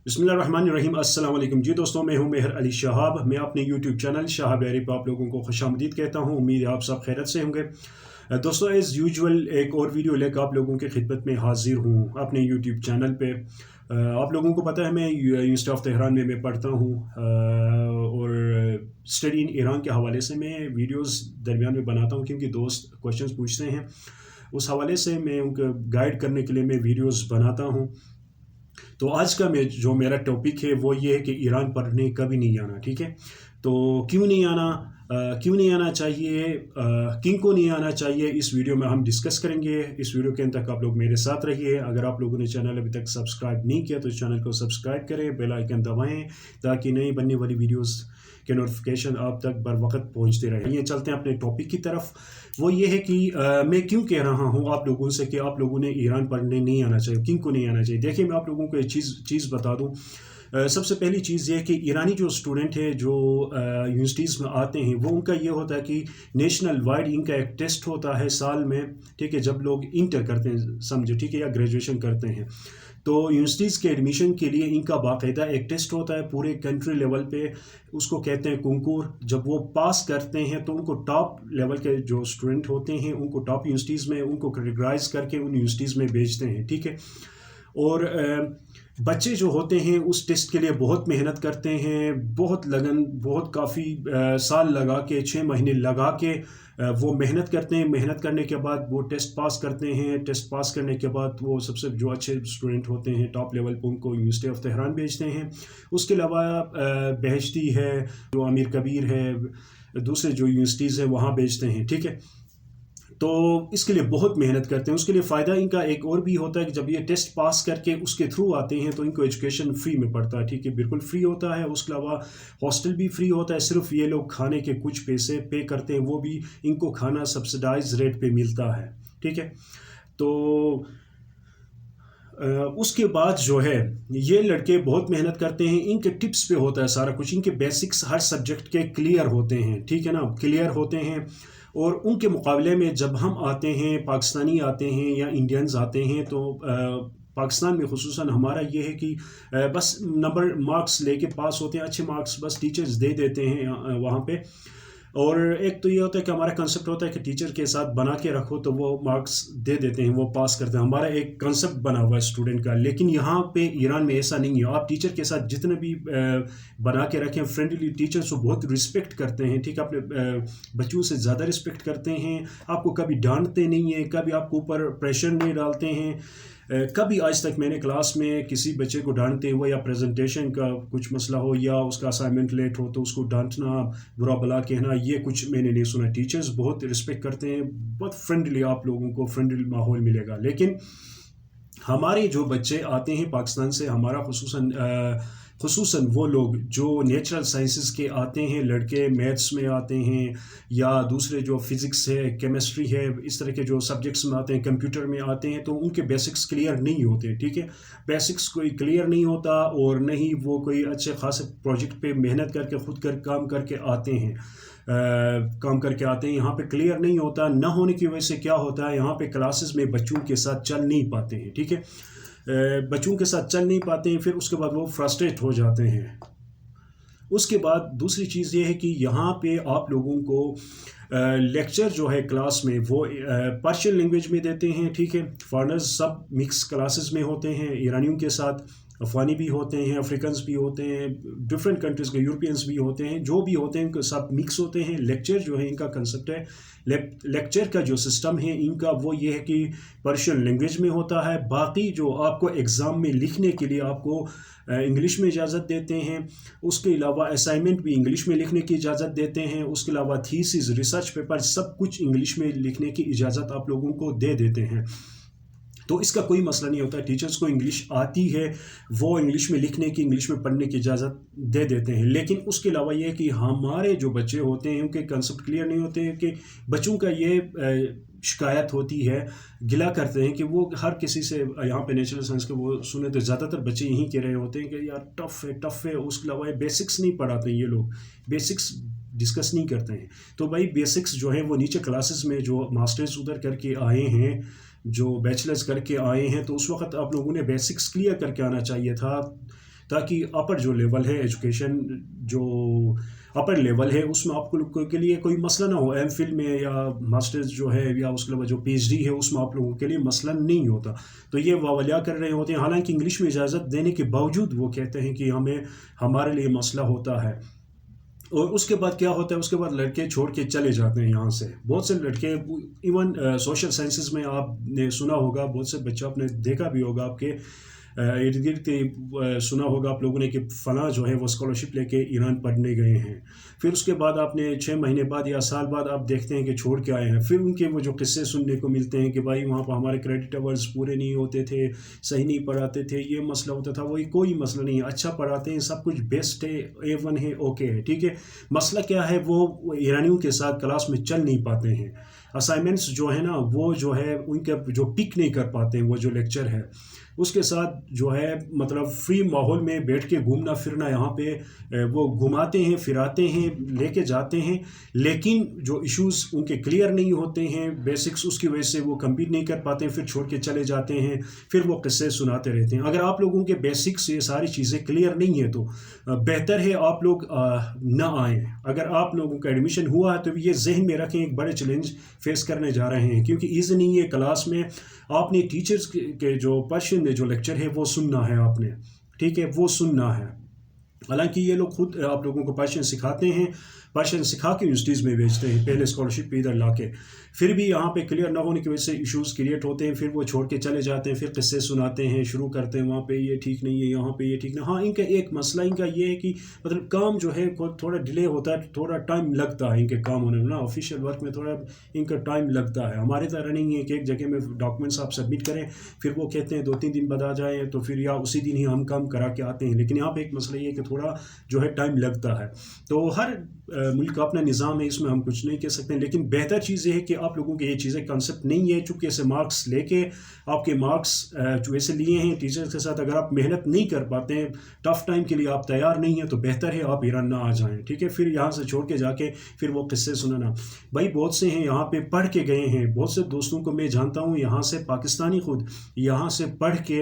बिस्मिल्लाहिर्रहमानिर्रहीम। अस्सलाम वालेकुम जी दोस्तों, मैं हूं मेहर अली शहाब। मैं अपने यूट्यूब चैनल शहाब डायरी पर आप लोगों को खुशामदीद कहता हूं। उम्मीद है आप सब खैरियत से होंगे। दोस्तों, एज़ यूजुअल एक और वीडियो लेकर आप लोगों की खिदमत में हाजिर हूं अपने यूट्यूब चैनल पे। आप लोगों को पता है मैं यूनिवर्सिटी ऑफ तेहरान में पढ़ता हूं और स्टडी इन ईरान के हवाले से मैं वीडियोस दरमियान में बनाता हूं, क्योंकि दोस्त क्वेश्चंस पूछते हैं। उस हवाले से मैं उनको गाइड करने के लिए मैं वीडियोस बनाता हूं। तो आज का जो मेरा टॉपिक है वो ये है कि ईरान पढ़ने कभी नहीं आना। ठीक है, तो क्यों नहीं आना, क्यों नहीं आना चाहिए, किन को नहीं आना चाहिए, इस वीडियो में हम डिस्कस करेंगे। इस वीडियो के अंत तक आप लोग मेरे साथ रहिए। अगर आप लोगों ने चैनल अभी तक सब्सक्राइब नहीं किया तो इस चैनल को सब्सक्राइब करें, बेल आइकन दबाएं ताकि नई बनने वाली वीडियोस के नोटिफिकेशन आप तक बर वक्त पहुँचते रहे। ये चलते हैं अपने टॉपिक की तरफ। वो ये है कि मैं क्यों कह रहा हूँ आप लोगों से कि आप लोगों ने ईरान पढ़ने नहीं आना चाहिए, किन को नहीं आना चाहिए। देखिए, मैं आप लोगों को एक चीज़ बता दूँ। सबसे पहली चीज़ ये कि ईरानी जो स्टूडेंट है जो यूनिवर्सिटीज़ में आते हैं, वो उनका ये होता है कि नेशनल वाइड इनका एक टेस्ट होता है साल में। ठीक है, जब लोग इंटर करते हैं, समझे, ठीक है, या ग्रेजुएशन करते हैं, तो यूनिवर्सिटीज़ के एडमिशन के लिए इनका बाकायदा एक टेस्ट होता है पूरे कंट्री लेवल पे। उसको कहते हैं कंकूर। जब वो पास करते हैं तो उनको टॉप लेवल के जो स्टूडेंट होते हैं उनको टॉप यूनिवर्सिटीज़ में उनको कैटेगराइज करके उन यूनिवर्सिटीज़ में भेजते हैं। ठीक है, और बच्चे जो होते हैं उस टेस्ट के लिए बहुत मेहनत करते हैं, बहुत लगन, बहुत काफ़ी साल लगा के, 6 महीने लगा के वो मेहनत करते हैं। मेहनत करने के बाद वो टेस्ट पास करते हैं। टेस्ट पास करने के बाद वो सबसे जो अच्छे स्टूडेंट होते हैं टॉप लेवल पर, उनको यूनिवर्सिटी ऑफ तेहरान भेजते हैं। उसके अलावा बहश्ती है, जो अमीर कबीर है, दूसरे जो यूनिवर्सिटीज़ हैं वहाँ भेजते हैं। ठीक है, तो इसके लिए बहुत मेहनत करते हैं। उसके लिए फ़ायदा इनका एक और भी होता है कि जब ये टेस्ट पास करके उसके थ्रू आते हैं तो इनको एजुकेशन फ्री में पड़ता है। ठीक है, बिल्कुल फ्री होता है। उसके अलावा हॉस्टल भी फ्री होता है। सिर्फ ये लोग खाने के कुछ पैसे पे करते हैं, वो भी इनको खाना सब्सिडाइज रेट पे मिलता है। ठीक है, तो उसके बाद जो है ये लड़के बहुत मेहनत करते हैं। इनके टिप्स पे होता है सारा कुछ। इनके बेसिक्स हर सब्जेक्ट के क्लियर होते हैं। ठीक है ना, क्लियर होते हैं। और उनके मुकाबले में जब हम आते हैं, पाकिस्तानी आते हैं या इंडियंस आते हैं, तो पाकिस्तान में खुसूसन हमारा ये है कि बस नंबर मार्क्स लेके पास होते हैं, अच्छे मार्क्स बस टीचर्स दे देते हैं वहाँ पे। और एक तो ये होता है कि हमारा कंसेप्ट होता है कि टीचर के साथ बना के रखो तो वो मार्क्स दे देते हैं, वो पास करते हैं। हमारा एक कंसेप्ट बना हुआ है स्टूडेंट का। लेकिन यहाँ पे ईरान में ऐसा नहीं है। आप टीचर के साथ जितने भी बना के रखें, फ्रेंडली टीचर्स को बहुत रिस्पेक्ट करते हैं। ठीक है, अपने बच्चों से ज़्यादा रिस्पेक्ट करते हैं। आपको कभी डांटते नहीं हैं, कभी आपको ऊपर प्रेशर नहीं डालते हैं। कभी आज तक मैंने क्लास में किसी बच्चे को डांटते हुए या प्रेजेंटेशन का कुछ मसला हो या उसका असाइनमेंट लेट हो तो उसको डांटना, बुरा भला कहना, ये कुछ मैंने नहीं सुना। टीचर्स बहुत रिस्पेक्ट करते हैं, बहुत फ्रेंडली, आप लोगों को फ्रेंडली माहौल मिलेगा। लेकिन हमारे जो बच्चे आते हैं पाकिस्तान से, हमारा खुसूसन वो लोग जो नेचुरल साइंसेस के आते हैं, लड़के मैथ्स में आते हैं या दूसरे जो फिज़िक्स है, केमिस्ट्री है, इस तरह के जो सब्जेक्ट्स में आते हैं, कंप्यूटर में आते हैं, तो उनके बेसिक्स क्लियर नहीं होते। ठीक है, बेसिक्स कोई क्लियर नहीं होता और नहीं वो कोई अच्छे खासे प्रोजेक्ट पे मेहनत करके खुद काम करके आते हैं। यहाँ पे क्लियर नहीं होता। ना होने की वजह से क्या होता है, यहाँ पे क्लासेस में बच्चों के साथ चल नहीं पाते हैं। ठीक है, बच्चों के साथ चल नहीं पाते हैं, फिर उसके बाद वो फ्रस्ट्रेट हो जाते हैं। उसके बाद दूसरी चीज़ ये है कि यहाँ पे आप लोगों को लेक्चर जो है क्लास में वो पर्शियन लैंग्वेज में देते हैं। ठीक है, फॉरेनर्स सब मिक्स क्लासेस में होते हैं, ईरानियों के साथ अफगानी भी होते हैं, अफ्रीकन्स भी होते हैं, डिफरेंट कंट्रीज़ के यूरोपियंस भी होते हैं, जो भी होते हैं उनके साथ मिक्स होते हैं। लेक्चर जो है इनका कंसेप्ट है, लेक्चर का जो सिस्टम है इनका वो ये है कि पर्शियन लैंग्वेज में होता है। बाकी जो आपको एग्ज़ाम में लिखने के लिए आपको इंग्लिश में इजाज़त देते हैं। उसके अलावा असाइनमेंट भी इंग्लिश में लिखने की इजाज़त देते हैं। उसके अलावा थीसिस, रिसर्च पेपर, सब कुछ इंग्लिश में लिखने की इजाज़त आप लोगों को दे देते हैं। तो इसका कोई मसला नहीं होता। टीचर्स को इंग्लिश आती है, वो इंग्लिश में लिखने की, इंग्लिश में पढ़ने की इजाज़त दे देते हैं। लेकिन उसके अलावा ये कि हमारे जो बच्चे होते हैं उनके कंसेप्ट क्लियर नहीं होते हैं। कि बच्चों का ये शिकायत होती है, गिला करते हैं कि वो हर किसी से यहाँ पे नेचुरल साइंस के वो सुने तो ज़्यादातर बच्चे यही कह रहे होते हैं कि यार टफ़ है। उसके अलावा ये बेसिक्स नहीं पढ़ाते हैं, ये लोग बेसिक्स डिस्कस नहीं करते हैं। तो भाई बेसिक्स जो है वो नीचे क्लासेस में जो मास्टर्स उधर करके आए हैं, जो बैचलर्स करके आए हैं, तो उस वक्त आप लोगों ने बेसिक्स क्लियर करके आना चाहिए था, ताकि अपर जो लेवल है एजुकेशन, जो अपर लेवल है उसमें आप लोगों के लिए कोई मसला ना हो। एमफिल में या मास्टर्स जो है या उसके अलावा जो पीएचडी है उसमें आप लोगों के लिए मसला नहीं होता। तो ये वावलिया कर रहे होते हैं, हालांकि इंग्लिश में इजाज़त देने के बावजूद वो कहते हैं कि हमारे लिए मसला होता है। और उसके बाद क्या होता है, उसके बाद लड़के छोड़ के चले जाते हैं यहाँ से। बहुत से लड़के इवन सोशल साइंसेस में आपने सुना होगा, बहुत से बच्चे आपने देखा भी होगा, आपके इर्द गिर्द सुना होगा आप लोगों ने कि फ़लाँ जो है वो स्कॉलरशिप लेके ईरान पढ़ने गए हैं। फिर उसके बाद आपने 6 महीने बाद या साल बाद आप देखते हैं कि छोड़ के आए हैं। फिर उनके वो जो किस्से सुनने को मिलते हैं कि भाई वहाँ पर हमारे क्रेडिट आवर्स पूरे नहीं होते थे, सही नहीं पढ़ाते थे, ये मसला होता था। वही कोई मसला नहीं है, अच्छा पढ़ाते हैं, सब कुछ बेस्ट है, A1 है, ओके है, ठीक है। मसला क्या है, वो ईरानियों के साथ क्लास में चल नहीं पाते हैं। असाइनमेंट्स जो है ना वो जो है उनके जो पिक नहीं कर पाते हैं, वो जो लेक्चर है उसके साथ जो है मतलब फ्री माहौल में बैठ के घूमना फिरना, यहाँ पे वो घुमाते हैं फिराते हैं लेके जाते हैं, लेकिन जो इश्यूज़ उनके क्लियर नहीं होते हैं बेसिक्स, उसकी वजह से वो कंप्लीट नहीं कर पाते हैं, फिर छोड़ के चले जाते हैं, फिर वो किस्से सुनाते रहते हैं। अगर आप लोगों के बेसिक्स ये सारी चीज़ें क्लियर नहीं है तो बेहतर है आप लोग ना आएँ। अगर आप लोगों का एडमिशन हुआ है तो ये जहन में रखें, एक बड़े चैलेंज फेस करने जा रहे हैं, क्योंकि ईजी नहीं है। क्लास में आपने टीचर्स के जो पर्शियन में जो लेक्चर है वो सुनना है आपने, ठीक है, वो सुनना है। हालांकि ये लोग खुद आप लोगों को पर्शियन सिखाते हैं, पर्शियन सिखा के यूनिवर्सिटीज़ में भेजते हैं, पहले स्कॉलरशिप पे इधर लाके, फिर भी यहाँ पे क्लियर ना होने की वजह से इश्यूज़ क्रिएट होते हैं, फिर वो छोड़ के चले जाते हैं, फिर किस्से सुनाते हैं, शुरू करते हैं वहाँ पे ये ठीक नहीं है, यहाँ पे ये ठीक नहीं। हाँ, इनका एक मसला इनका ये है कि मतलब काम जो है थोड़ा डिले होता है, थोड़ा टाइम लगता है इनके काम होने में ना, ऑफिशियल वर्क में थोड़ा इनका टाइम लगता है। हमारे तरह नहीं है कि एक जगह में डॉक्यूमेंट्स आप सबमिट करें, फिर वो कहते हैं 2-3 दिन बाद आ जाएँ, तो फिर या उसी दिन ही हम काम करा के आते हैं। लेकिन यहाँ पर एक मसला ये है कि थोड़ा जो है टाइम लगता है। तो हर मुल्क का अपना निज़ाम है, इसमें हम कुछ नहीं कह सकते, लेकिन बेहतर चीज़ ये है कि आप लोगों के ये चीज़ें कंसेप्ट नहीं है, चूँकि ऐसे मार्क्स लेके आपके मार्क्स जो ऐसे लिए हैं टीचर्स के साथ, अगर आप मेहनत नहीं कर पाते हैं, टफ़ टाइम के लिए आप तैयार नहीं हैं, तो बेहतर है आप ईरान ना आ जाएं, ठीक है। फिर यहाँ से छोड़ के जाके फिर वो किस्से सुनाना। भाई बहुत से हैं यहाँ पे पढ़ के गए हैं, बहुत से दोस्तों को मैं जानता हूँ यहाँ से, पाकिस्तानी खुद यहाँ से पढ़ के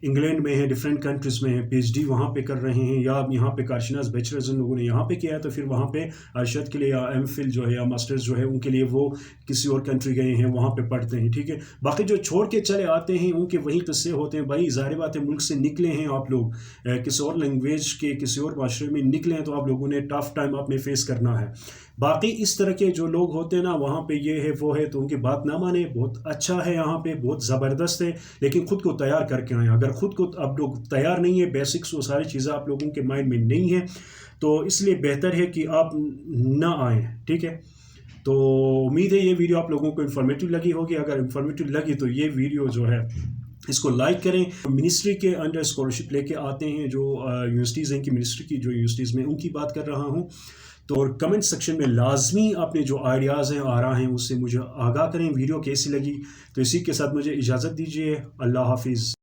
इंग्लैंड में है, डिफरेंट कंट्रीज़ में है, PhD वहाँ पे कर रहे हैं, या यहाँ पे कारशनास बैचलर्स लोगों ने यहाँ पे किया है, तो फिर वहाँ पे अरशद के लिए या MPhil जो है या मास्टर्स जो है उनके लिए वो किसी और कंट्री गए हैं, वहाँ पे पढ़ते हैं, ठीक है। बाकी जो छोड़ के चले आते हैं उनके वही किस्से होते हैं। भाई ज़ाहिर बात है, मुल्क से निकले हैं आप लोग, किसी और लैंग्वेज के किसी और माशरे में निकले हैं, तो आप लोगों ने टफ़ टाइम आपने फेस करना है। बाकी इस तरह के जो लोग होते हैं ना, वहाँ पे ये है वो है, तो उनकी बात ना माने। बहुत अच्छा है यहाँ पे, बहुत ज़बरदस्त है, लेकिन ख़ुद को तैयार करके आए। अगर ख़ुद को आप लोग तैयार नहीं है, बेसिक्स वो सारी चीज़ें आप लोगों के माइंड में नहीं है, तो इसलिए बेहतर है कि आप ना आएँ, ठीक है। तो उम्मीद है ये वीडियो आप लोगों को इन्फॉर्मेटिव लगी होगी। अगर इन्फॉर्मेटिव लगी तो ये वीडियो जो है इसको लाइक करें। मिनिस्ट्री के अंडर स्कॉलरशिप लेके आते हैं जो यूनिवर्सिटीज़ हैं, कि मिनिस्ट्री की जो यूनिवर्सिटीज़ में, उनकी बात कर रहा हूँ। तो और कमेंट सेक्शन में लाजमी अपने जो आइडियाज़ हैं, आ रहे हैं, उससे मुझे आगाह करें। वीडियो कैसी लगी, तो इसी के साथ मुझे इजाज़त दीजिए। अल्लाह हाफिज़।